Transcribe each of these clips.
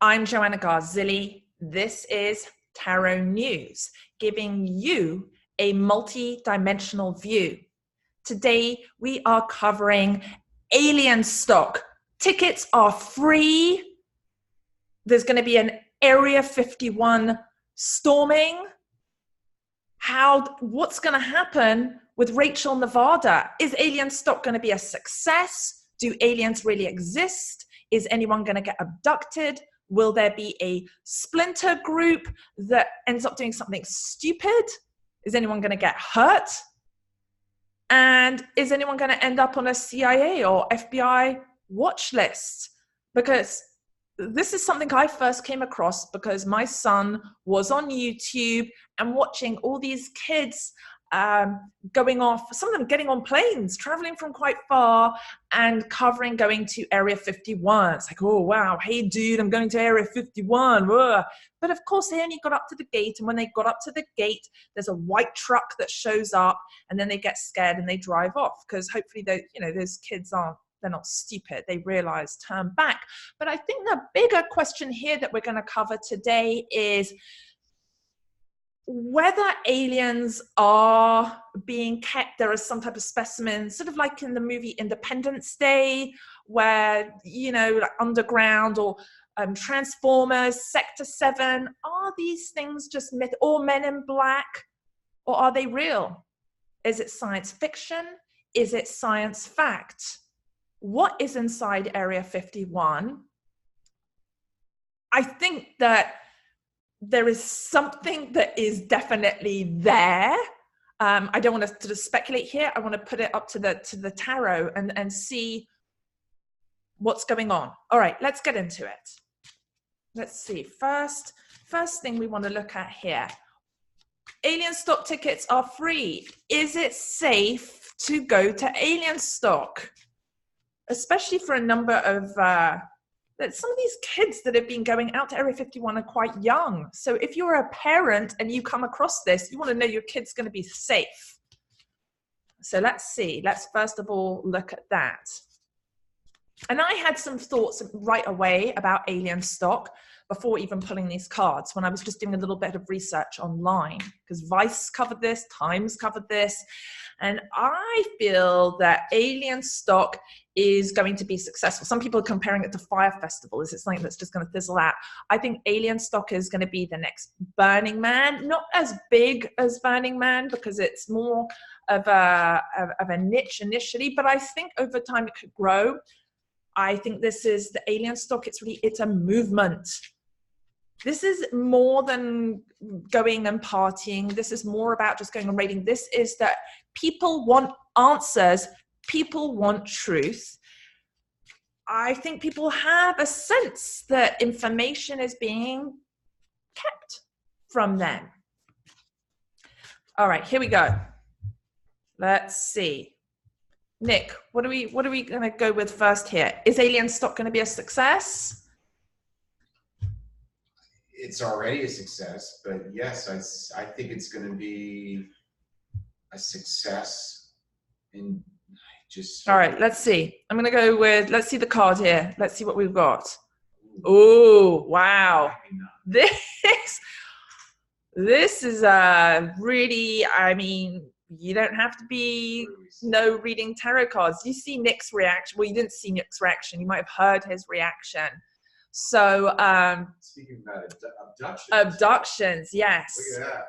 I'm Joanna Garzilli. This is Tarot News, giving you a multi-dimensional view. Today, we are covering Alienstock. Tickets are free. There's going to be an Area 51 storming. What's going to happen with Rachel, Nevada? Is Alienstock going to be a success? Do aliens really exist? Is anyone going to get abducted? Will there be a splinter group that ends up doing something stupid? Is anyone going to get hurt? And is anyone going to end up on a CIA or FBI watch list? Because this is something I first came across because my son was on YouTube and watching all these kids going off, some of them getting on planes, traveling from quite far and going to Area 51. It's like, oh, wow, hey, dude, I'm going to Area 51. Ugh. But of course, they only got up to the gate. And when they got up to the gate, there's a white truck that shows up and then they get scared and they drive off because hopefully those kids they're not stupid. They realize turn back. But I think the bigger question here that we're going to cover today is whether aliens are being kept there as some type of specimen, sort of like in the movie Independence Day, where, like underground or Transformers, Sector 7, are these things just myth, or Men in Black, or are they real? Is it science fiction? Is it science fact? What is inside Area 51? I think that there is something that is definitely there. I don't want to sort of speculate here. I want to put it up to the tarot and see what's going on. All right, let's get into it. Let's see. First thing we want to look at here. Alienstock tickets are free. Is it safe to go to Alienstock? Especially for a number of some of these kids that have been going out to Area 51 are quite young. So if you're a parent and you come across this, you want to know your kid's going to be safe. So let's see. Let's first of all look at that. And I had some thoughts right away about Alienstock before even pulling these cards when I was just doing a little bit of research online, because Vice covered this, Times covered this, and I feel that Alienstock is going to be successful. Some people are comparing it to Fire Festival. Is it something that's just going to fizzle out? I think Alienstock is going to be the next Burning Man, not as big as Burning Man because it's more of a niche initially, but I think over time it could grow. I think this is the Alienstock. It's a movement. This is more than going and partying. This is more about just going and raiding. This is that people want answers. People want truth. I think people have a sense that information is being kept from them. All right, here we go. Let's see. Nick, what are we going to go with first here? Is Alienstock going to be a success? It's already a success, but yes, I think it's going to be a success. And all right, let's see. I'm going to go with, let's see the card here. Let's see what we've got. Oh, wow. This is really, you don't have to be reading tarot cards. You see Nick's reaction. Well, you didn't see Nick's reaction. You might have heard his reaction. So, speaking about abductions, yes. Look at that.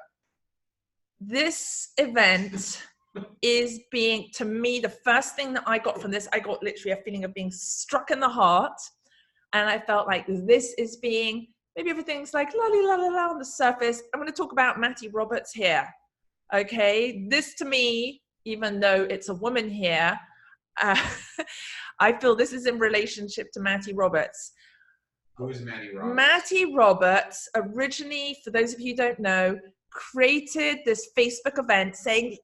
This event is being, to me, the first thing that I got from this, I got literally a feeling of being struck in the heart. And I felt like this is being, maybe everything's like la la la la on the surface. I'm going to talk about Matty Roberts here. Okay, this to me, even though it's a woman here, I feel this is in relationship to Matty Roberts. Who is Matty Roberts? Matty Roberts originally, for those of you who don't know, created this Facebook event saying,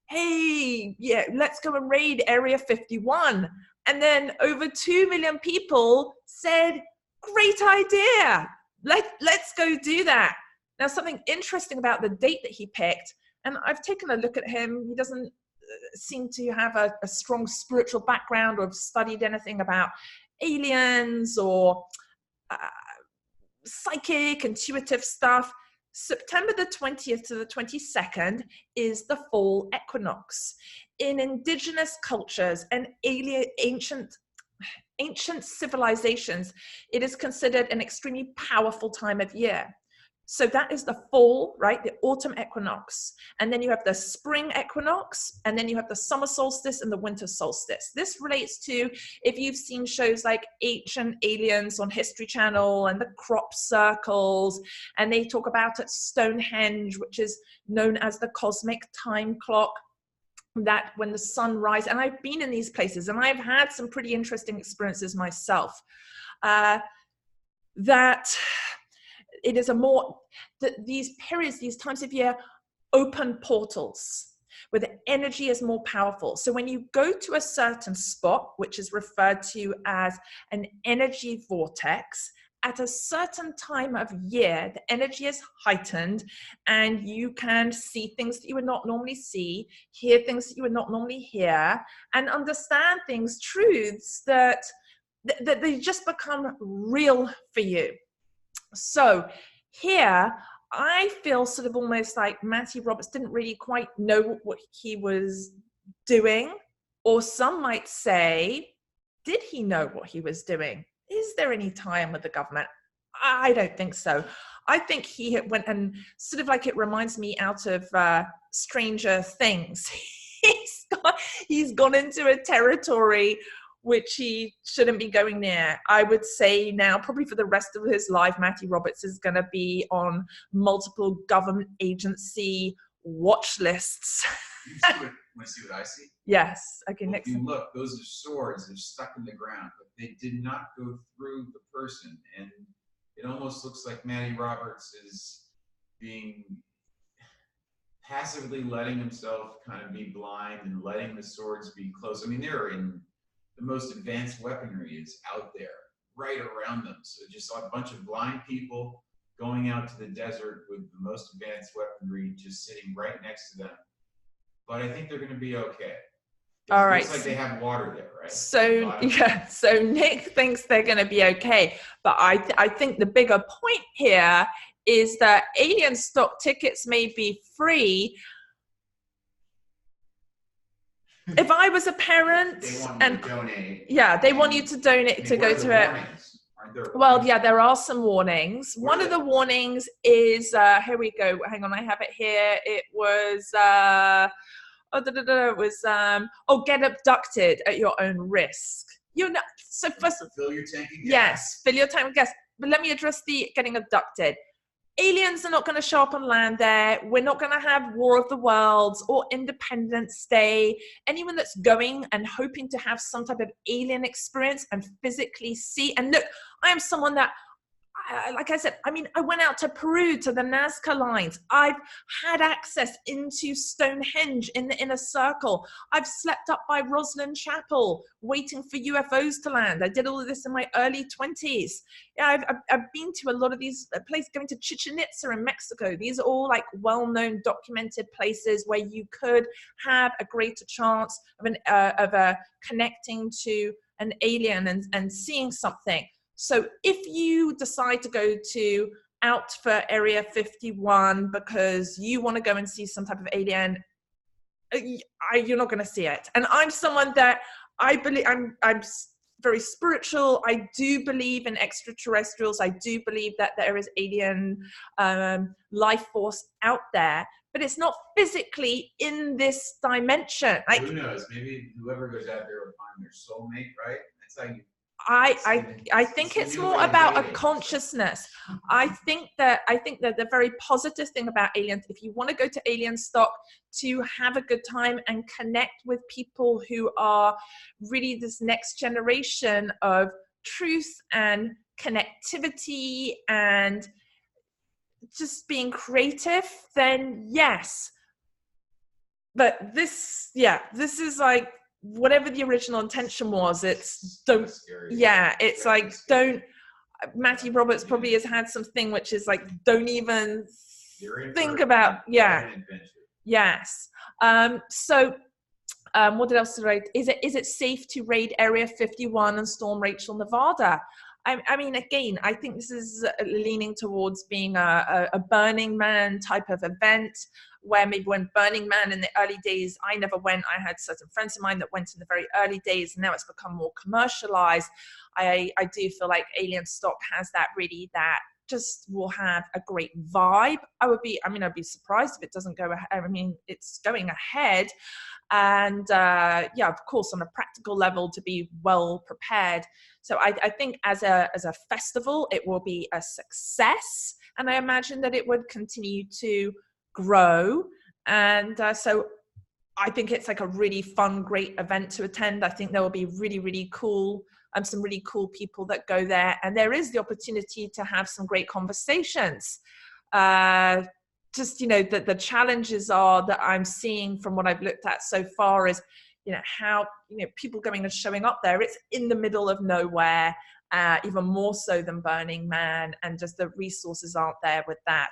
hey, yeah, let's go and raid Area 51. And then over 2 million people said, great idea. Let's go do that. Now, something interesting about the date that he picked, and I've taken a look at him. He doesn't seem to have a strong spiritual background or have studied anything about aliens or psychic, intuitive stuff. September the 20th to the 22nd is the fall equinox. In indigenous cultures and ancient civilizations, it is considered an extremely powerful time of year. So that is the fall, right? The autumn equinox. And then you have the spring equinox, and then you have the summer solstice and the winter solstice. This relates to, if you've seen shows like Ancient Aliens on History Channel and the crop circles, and they talk about it, Stonehenge, which is known as the cosmic time clock, that when the sun rises, and I've been in these places and I've had some pretty interesting experiences myself, that it is a more, these periods, these times of year open portals where the energy is more powerful. So when you go to a certain spot, which is referred to as an energy vortex, at a certain time of year, the energy is heightened and you can see things that you would not normally see, hear things that you would not normally hear, and understand things, truths that they just become real for you. So here, I feel sort of almost like Matty Roberts didn't really quite know what he was doing, or some might say, did he know what he was doing? Is there any tie-in with the government? I don't think so. I think he went and sort of like, it reminds me out of Stranger Things. He's gone into a territory which he shouldn't be going near. I would say now, probably for the rest of his life, Matty Roberts is going to be on multiple government agency watch lists. Want to see what I see? Yes. Okay, well, next. If you look, those are swords. They're stuck in the ground, but they did not go through the person. And it almost looks like Matty Roberts is being passively letting himself kind of be blind and letting the swords be close. I mean, they're in the most advanced weaponry is out there, right around them. So just a bunch of blind people going out to the desert with the most advanced weaponry just sitting right next to them. But I think they're going to be okay. All right. Looks like they have water there, right? So yeah, so Nick thinks they're going to be okay, but I think the bigger point here is that alien stock tickets may be free. If I was a parent, they want you to donate. Yeah, they want you to donate to go to it. Well, yeah, there are some warnings. One of the warnings is here we go. Hang on, I have it here. It was get abducted at your own risk. You know, so first, fill your tank of gas. Yes, fill your tank of gas. But let me address the getting abducted. Aliens are not going to show up on land there. We're not going to have War of the Worlds or Independence Day. Anyone that's going and hoping to have some type of alien experience and physically see, and look, I am someone that, like I said, I mean, I went out to Peru to the Nazca lines. I've had access into Stonehenge in the inner circle. I've slept up by Roslyn Chapel waiting for UFOs to land. I did all of this in my early 20s. Yeah, I've been to a lot of these places, going to Chichen Itza in Mexico. These are all like well-known documented places where you could have a greater chance of connecting to an alien and seeing something. So if you decide to go out for Area 51 because you want to go and see some type of alien, you're not going to see it. And I'm someone that I believe, I'm very spiritual. I do believe in extraterrestrials. I do believe that there is alien life force out there, but it's not physically in this dimension. Like, who knows? Maybe whoever goes out there will find their soulmate, right? That's how you. I think it's more about a consciousness. I think that the very positive thing about aliens, if you want to go to alien stock to have a good time and connect with people who are really this next generation of truth and connectivity and just being creative, then yes. But this is like, whatever the original intention was, it's don't, yeah, it's like, don't, Matty Roberts probably has had something which is like, don't even think about, yeah, yes. So what else to write? Is it safe to raid Area 51 and storm Rachel, Nevada? I mean, again, I think this is leaning towards being a Burning Man type of event, where maybe when Burning Man in the early days, I never went. I had certain friends of mine that went in the very early days, and now it's become more commercialized. I do feel like Alienstock has that, really, that just will have a great vibe. I'd be surprised if it doesn't go ahead. I mean, it's going ahead. And yeah, of course, on a practical level, to be well prepared. So I think as a festival, it will be a success, and I imagine that it would continue to grow. And so I think it's like a really fun, great event to attend. I think there will be really, really cool, some really cool people that go there, and there is the opportunity to have some great conversations. Just, you know, the challenges are that I'm seeing from what I've looked at so far is, you know, how, you know, people going and showing up there. It's in the middle of nowhere, even more so than Burning Man, and just the resources aren't there with that.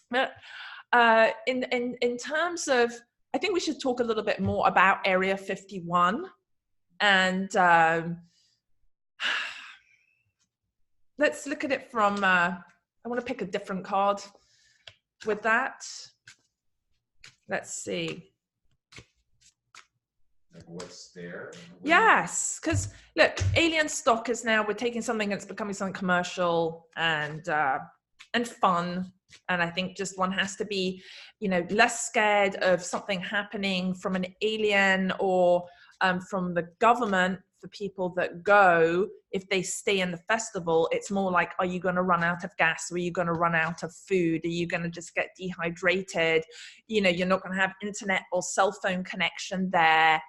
But in terms of, I think we should talk a little bit more about Area 51, and let's look at it from, I want to pick a different card with that. Let's see. Like what's there? Yes, because look, Alienstock is now, we're taking something that's becoming something commercial and fun. And I think just one has to be, you know, less scared of something happening from an alien or from the government. For people that go, if they stay in the festival, it's more like, are you going to run out of gas? Or are you going to run out of food? Are you going to just get dehydrated? You know, you're not going to have internet or cell phone connection there.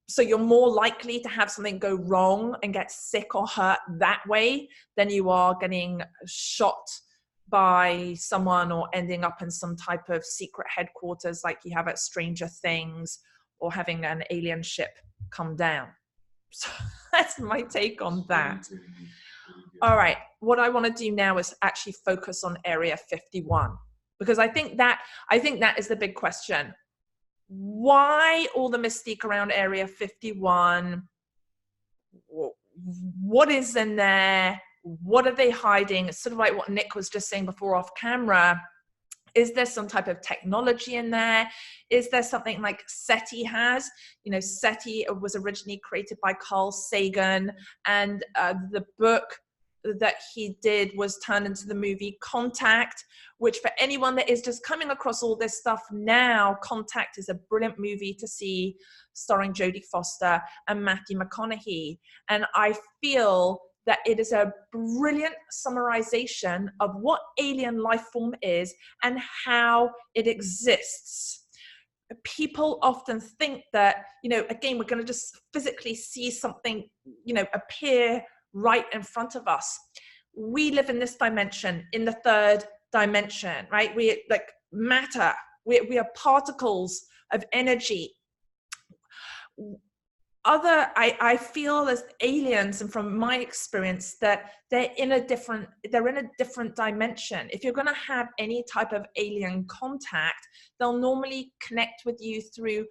So you're more likely to have something go wrong and get sick or hurt that way than you are getting shot by someone or ending up in some type of secret headquarters like you have at Stranger Things, or having an alien ship come down. So that's my take on that. All right, what I want to do now is actually focus on Area 51, because I think that is the big question. Why all the mystique around Area 51? What is in there? What are they hiding? It's sort of like what Nick was just saying before off camera. Is there some type of technology in there? Is there something like SETI has? You know, SETI was originally created by Carl Sagan, and the book that he did was turned into the movie Contact, which, for anyone that is just coming across all this stuff now, Contact is a brilliant movie to see, starring Jodie Foster and Matthew McConaughey. And I feel that it is a brilliant summarization of what alien life form is and how it exists. People often think that, you know, again, we're going to just physically see something, you know, appear right in front of us. We live in this dimension, in the third dimension, right? We like matter. We are particles of energy. I feel as aliens, and from my experience, that they're in a different dimension. If you're going to have any type of alien contact, they'll normally connect with you through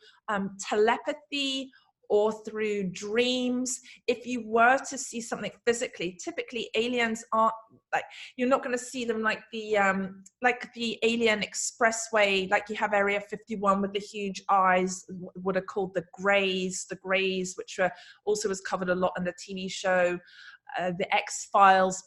telepathy or through dreams. If you were to see something physically, typically aliens aren't like, you're not going to see them like the alien expressway, like you have Area 51 with the huge eyes, what are called the Greys, which also was covered a lot in the TV show, the X-Files.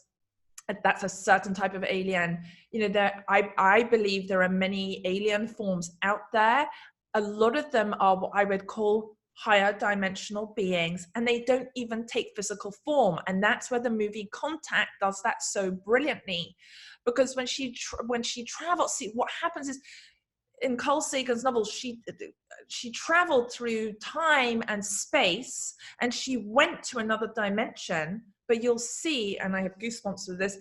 That's a certain type of alien. You know, I believe there are many alien forms out there. A lot of them are what I would call higher dimensional beings, and they don't even take physical form. And that's where the movie Contact does that so brilliantly, because when she travels, see what happens is, in Carl Sagan's novel, she traveled through time and space, and she went to another dimension. But you'll see, and I have goosebumps with this,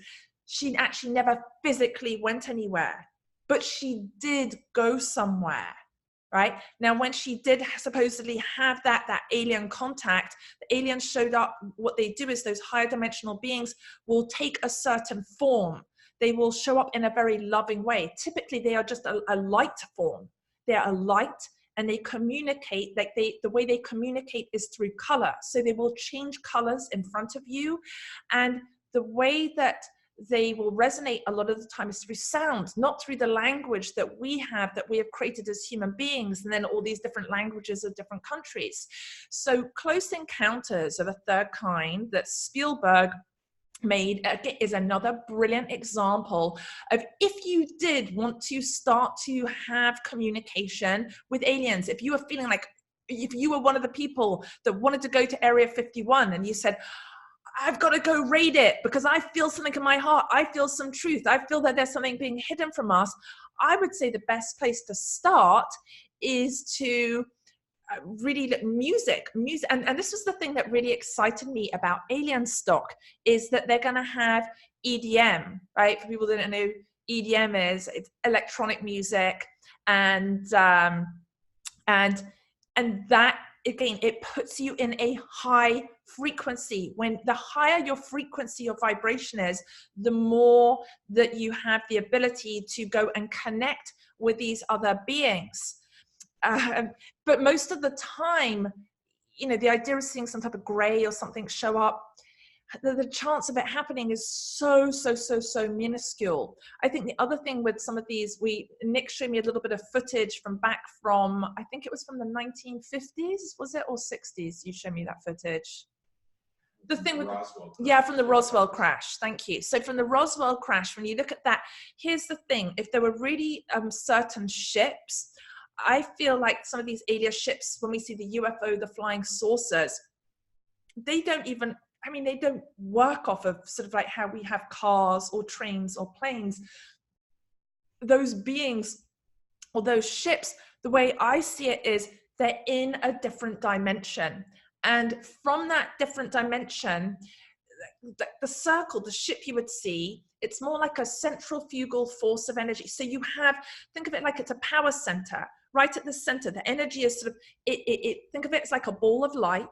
she actually never physically went anywhere, but she did go somewhere. Right now, when she did supposedly have that alien contact, the aliens showed up. What they do is, those higher dimensional beings will take a certain form. They will show up in a very loving way. Typically, they are just a light form. They are a light, and they communicate. Like the way they communicate is through color. So they will change colors in front of you, and the way that they will resonate a lot of the time is through sound, not through the language that we have created as human beings, and then all these different languages of different countries. So Close Encounters of a Third Kind that Spielberg made is another brilliant example of, if you did want to start to have communication with aliens, if you were feeling like, if you were one of the people that wanted to go to Area 51 and you said, I've got to go raid it because I feel something in my heart, I feel some truth, I feel that there's something being hidden from us, I would say the best place to start is to really music. And this was the thing that really excited me about Alienstock, is that they're going to have EDM, right? For people that don't know, EDM is, it's electronic music, and that, again, it puts you in a high frequency. When the higher your frequency or vibration is, the more that you have the ability to go and connect with these other beings. But most of the time, you know, the idea of seeing some type of gray or something show up, the chance of it happening is so minuscule. I think the other thing with some of these, Nick showed me a little bit of footage from back from, I think it was from the 1950s, was it, or 60s? You showed me that footage. The thing with Roswell. Yeah, from the Roswell crash. Thank you. So from the Roswell crash, when you look at that, here's the thing: if there were really certain ships, I feel like some of these alien ships, when we see the UFO, the flying saucers, they don't even, I mean, they don't work off of sort of like how we have cars or trains or planes. Those beings or those ships, the way I see it is they're in a different dimension. And from that different dimension, the circle, the ship you would see, it's more like a centrifugal force of energy. So you have, think of it like it's a power center. Right at the center, the energy is sort of, think of it as like a ball of light,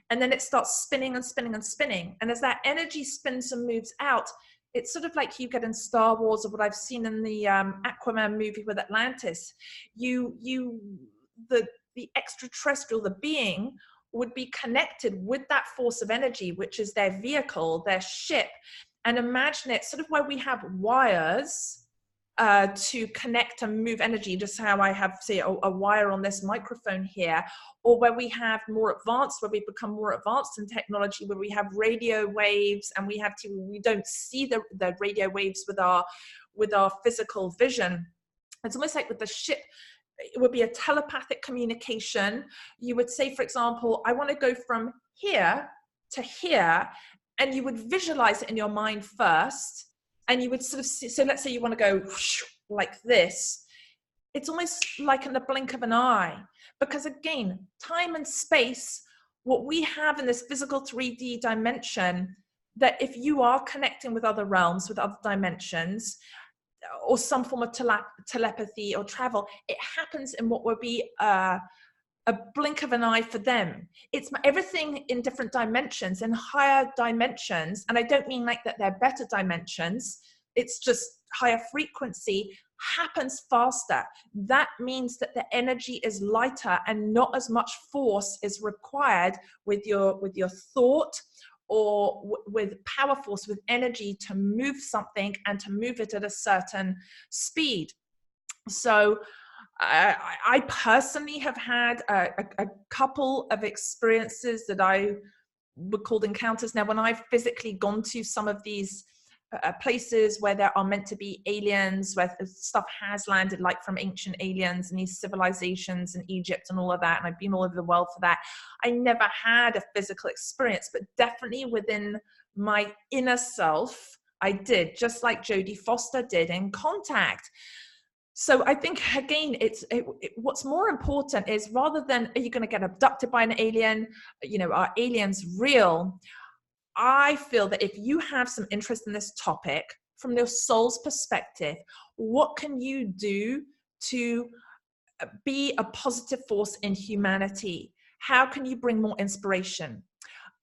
and then it starts spinning and spinning and spinning. And as that energy spins and moves out, it's sort of like you get in Star Wars, or what I've seen in the Aquaman movie with Atlantis. The extraterrestrial, the being, would be connected with that force of energy, which is their vehicle, their ship. And imagine it sort of where we have wires to connect and move energy, just how I have, say, a wire on this microphone here, or where we have more advanced, where we become more advanced in technology, where we have radio waves, and we don't see the radio waves with our physical vision. It's almost like with the ship, it would be a telepathic communication. You would say, for example, I want to go from here to here, and you would visualize it in your mind first. And you would sort of see, so let's say you want to go whoosh, like this. It's almost like in the blink of an eye. Because again, time and space, what we have in this physical 3D dimension, that if you are connecting with other realms, with other dimensions, or some form of telepathy or travel, it happens in what would be a blink of an eye for them. It's everything in different dimensions, in higher dimensions. And I don't mean like that they're better dimensions. It's just higher frequency happens faster. That means that the energy is lighter and not as much force is required with your thought, or with power force, with energy to move something and to move it at a certain speed. So I personally have had a couple of experiences that I would call encounters. Now, when I've physically gone to some of these places where there are meant to be aliens, where stuff has landed, like from ancient aliens and these civilizations in Egypt and all of that, and I've been all over the world for that, I never had a physical experience, but definitely within my inner self, I did, just like Jodie Foster did in Contact. So I think, again, what's more important is, rather than are you going to get abducted by an alien, you know, are aliens real? I feel that if you have some interest in this topic from your soul's perspective, what can you do to be a positive force in humanity? How can you bring more inspiration?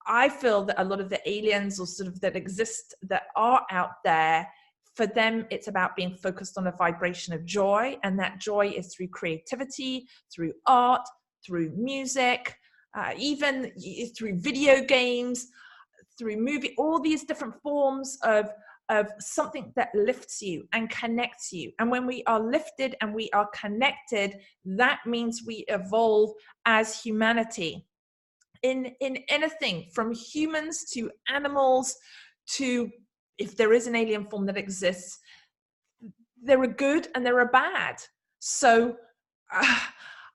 I feel that a lot of the aliens, or sort of that exist, that are out there, for them, it's about being focused on a vibration of joy. And that joy is through creativity, through art, through music, even through video games, through movie, all these different forms of something that lifts you and connects you. And when we are lifted and we are connected, that means we evolve as humanity. In anything from humans to animals to, if there is an alien form that exists, there are good and there are bad. So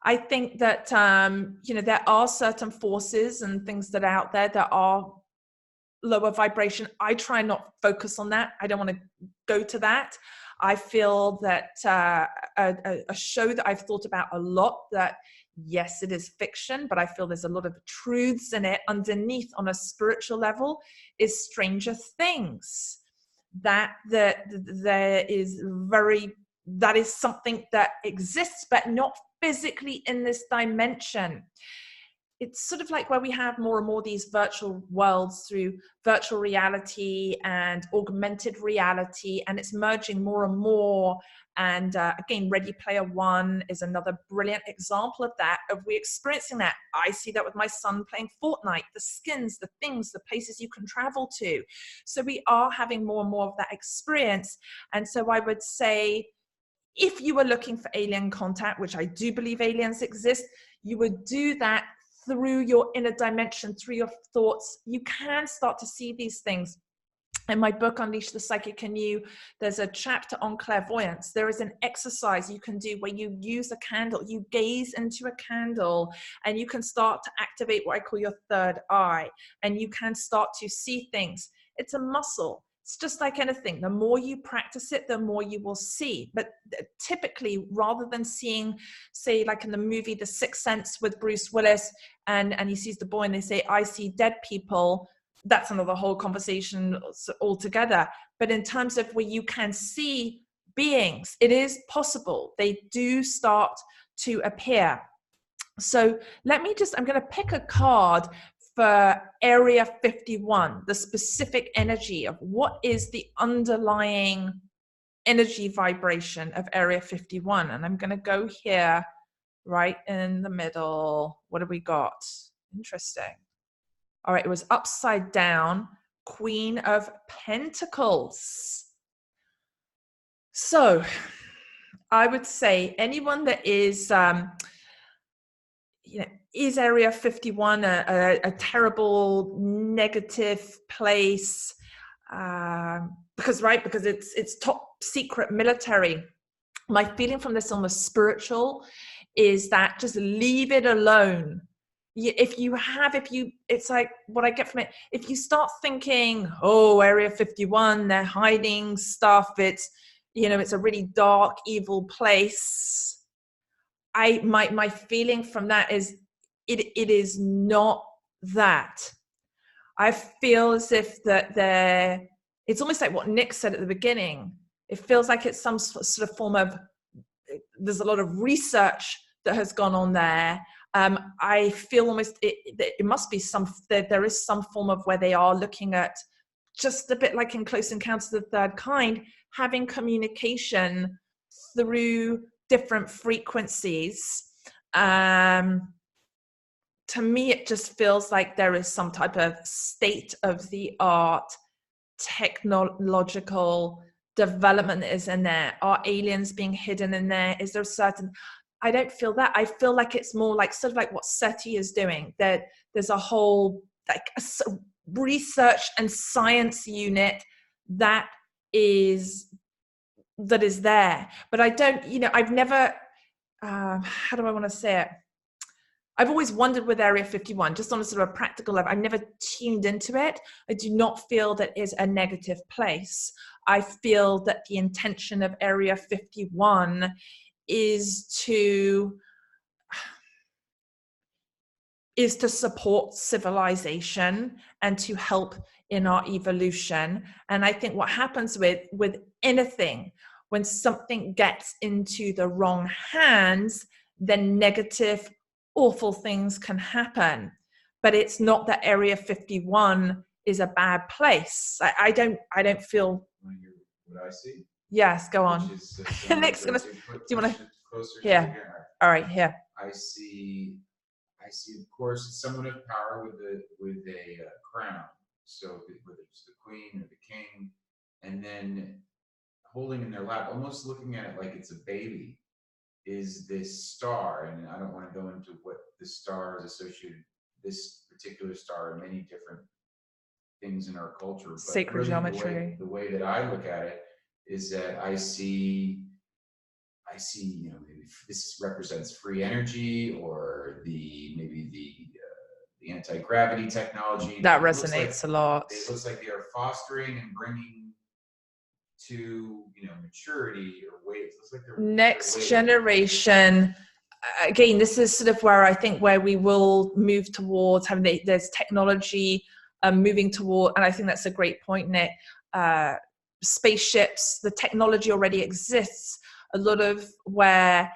I think that, there are certain forces and things that are out there that are lower vibration. I try not focus on that. I don't want to go to that. I feel that a show that I've thought about a lot, that yes, it is fiction, but I feel there's a lot of truths in it underneath on a spiritual level, is Stranger Things. That there is that is something that exists, but not physically in this dimension. It's sort of like where we have more and more these virtual worlds through virtual reality and augmented reality, and it's merging more and more. And again, Ready Player One is another brilliant example of that, of we experiencing that. I see that with my son playing Fortnite, the skins, the things, the places you can travel to. So we are having more and more of that experience. And so I would say, if you were looking for alien contact, which I do believe aliens exist, you would do that through your inner dimension, through your thoughts. You can start to see these things. In my book, Unleash the Psychic in You, there's a chapter on clairvoyance. There is an exercise you can do where you use a candle, you gaze into a candle, and you can start to activate what I call your third eye, and you can start to see things. It's a muscle. It's just like anything. The more you practice it, the more you will see. But typically, rather than seeing, say, like in the movie The Sixth Sense with Bruce Willis, and he sees the boy and they say, I see dead people, that's another whole conversation altogether. But in terms of where you can see beings, it is possible. They do start to appear. So I'm going to pick a card for Area 51, the specific energy of what is the underlying energy vibration of Area 51. And I'm going to go here, right in the middle. What have we got? Interesting. All right, it was upside down, Queen of Pentacles. So I would say anyone that is, is Area 51 a terrible, negative place? Because it's top secret military. My feeling from this on the spiritual is that just leave it alone. It's like what I get from it. If you start thinking, oh, Area 51, they're hiding stuff. It's a really dark, evil place. My feeling from that is it is not that. I feel as if that it's almost like what Nick said at the beginning. It feels like it's some sort of form of, there's a lot of research that has gone on there. I feel almost it must be there is some form of where they are looking at, just a bit like in Close Encounters of the Third Kind, having communication through different frequencies. To me, it just feels like there is some type of state-of-the-art technological development that is in there. Are aliens being hidden in there? Is there certain... I don't feel that. I feel like it's more like sort of like what SETI is doing. That there's a whole like a research and science unit that is there. But I don't, I've never, how do I want to say it? I've always wondered with Area 51, just on a sort of a practical level. I've never tuned into it. I do not feel that is a negative place. I feel that the intention of Area 51 is to support civilization and to help in our evolution. And I think what happens with anything, when something gets into the wrong hands, then negative, awful things can happen. But it's not that Area 51 is a bad place. I don't feel. What I see? Yes, go on. Nick's gonna. Do you want to? Yeah. All right. Here. I see, of course, someone of power with a crown. So whether it's the queen or the king, and then holding in their lap, almost looking at it like it's a baby, is this star. And I don't want to go into what the star is associated, this particular star, and many different things in our culture. But Sacred really geometry. the way that I look at it is that I see, you know, maybe this represents free energy, or maybe the anti-gravity technology. That It looks resonates a lot. It looks like they are fostering and bringing to, you know, maturity or ways. It looks like they're Next generation. Again, this is sort of where I think where we will move towards having there's technology moving toward, and I think that's a great point, Nick. Spaceships, the technology already exists. A lot of where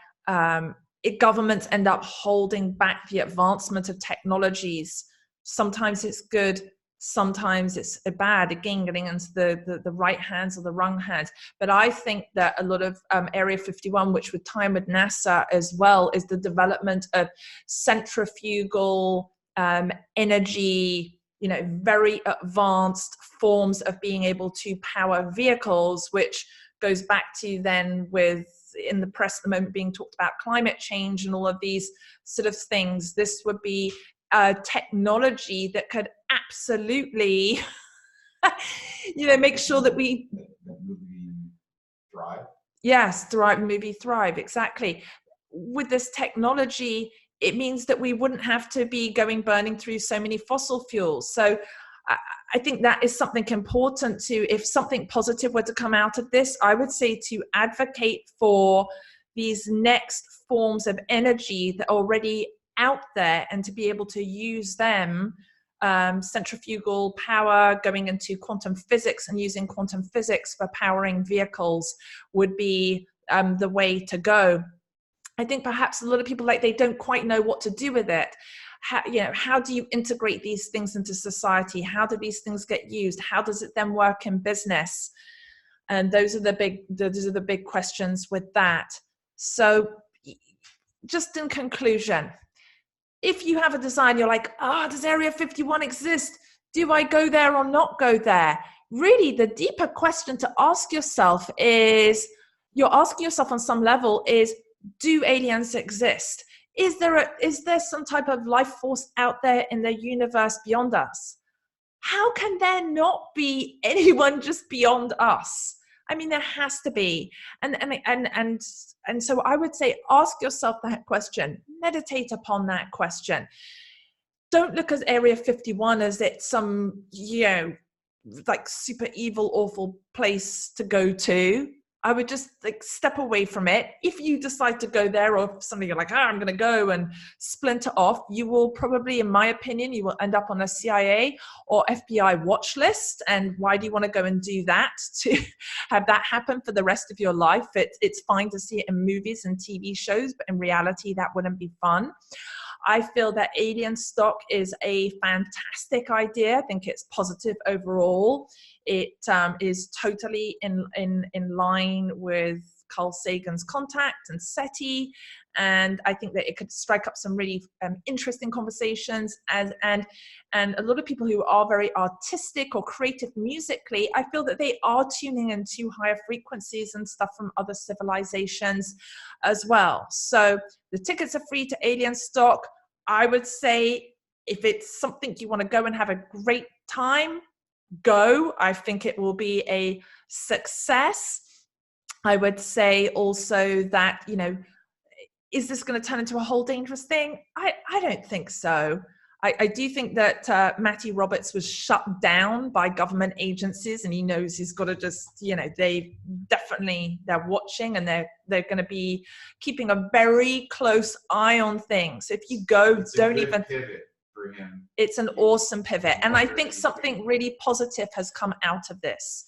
governments end up holding back the advancement of technologies. Sometimes it's good, sometimes it's bad. Again, getting into the right hands or the wrong hands. But I think that a lot of Area 51, which would tie in with NASA as well, is the development of centrifugal energy, you know, very advanced forms of being able to power vehicles, which goes back to then with, in the press at the moment, being talked about climate change and all of these sort of things. This would be a technology that could absolutely, you know, make sure that we... The movie Thrive? Yes, movie Thrive, exactly. With this technology, it means that we wouldn't have to be burning through so many fossil fuels. So I think that is something important to, if something positive were to come out of this, I would say to advocate for these next forms of energy that are already out there, and to be able to use them, centrifugal power, going into quantum physics and using quantum physics for powering vehicles would be the way to go. I think perhaps a lot of people, like, they don't quite know what to do with it. How do you integrate these things into society? How do these things get used? How does it then work in business? And those are the big questions with that. So just in conclusion, if you have a design, you're like, does Area 51 exist? Do I go there or not go there? Really, the deeper question to ask yourself is, you're asking yourself on some level is, do aliens exist? Is there some type of life force out there in the universe beyond us? How can there not be anyone just beyond us? I mean, there has to be. And so I would say, ask yourself that question, meditate upon that question. Don't look at Area 51 as it's some, you know, like super evil, awful place to go to. I would just like step away from it. If you decide to go there, or something you're like, I'm going to go and splinter off, you will probably, in my opinion, you will end up on a CIA or FBI watch list. And why do you want to go and do that, to have that happen for the rest of your life? It's fine to see it in movies and TV shows, but in reality, that wouldn't be fun. I feel that alienstock is a fantastic idea. I think it's positive overall. It is totally in line with Carl Sagan's Contact and SETI, and I think that it could strike up some really interesting conversations. And a lot of people who are very artistic or creative musically, I feel that they are tuning into higher frequencies and stuff from other civilizations as well. So the tickets are free to alienstock. I would say, if it's something you want to go and have a great time, go. I think it will be a success. I would say also that, you know, is this going to turn into a whole dangerous thing? I don't think so. I do think that Matty Roberts was shut down by government agencies, and he knows he's got to just, you know, they're watching, and they're going to be keeping a very close eye on things. So if you go, it's don't even pivot for him. It's an awesome pivot, and I think something really positive has come out of this.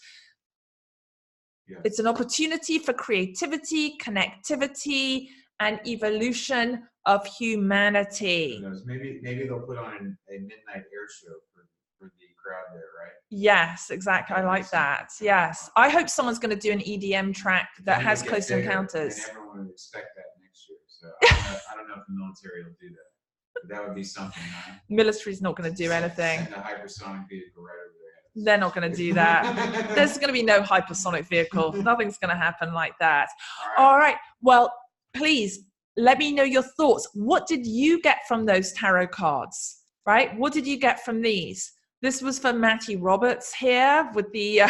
Yeah. It's an opportunity for creativity, connectivity, and evolution of humanity. Who knows? Maybe they'll put on a midnight air show for the crowd there, right? Yes, exactly. I like that. Yes, I hope someone's going to do an EDM track that has Close Encounters. And everyone would expect that next year. So I don't know if the military will do that. That would be something, huh? Military's not going to do anything. Send a hypersonic vehicle right over their heads. They're not going to do that. There's going to be no hypersonic vehicle. Nothing's going to happen like that. All right. Well, please let me know your thoughts. What did you get from those tarot cards, right? What did you get from these? This was for Matty Roberts here with the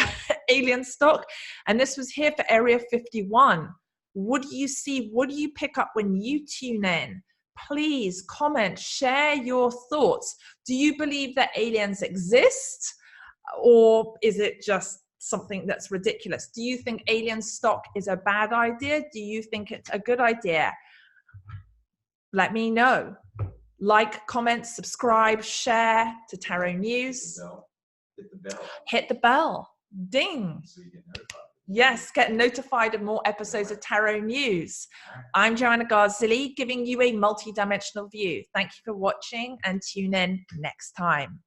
alien stock. And this was here for Area 51. What do you see? What do you pick up when you tune in? Please comment, share your thoughts. Do you believe that aliens exist? Or is it just something that's ridiculous? Do you think alien stock is a bad idea? Do you think it's a good idea? Let me know. Like, comment, subscribe, share to Tarot News. Hit the bell. Hit the bell. Ding. So you get notified. Yes, get notified of more episodes of Tarot News. I'm Joanna Garzilli, giving you a multi-dimensional view. Thank you for watching and tune in next time.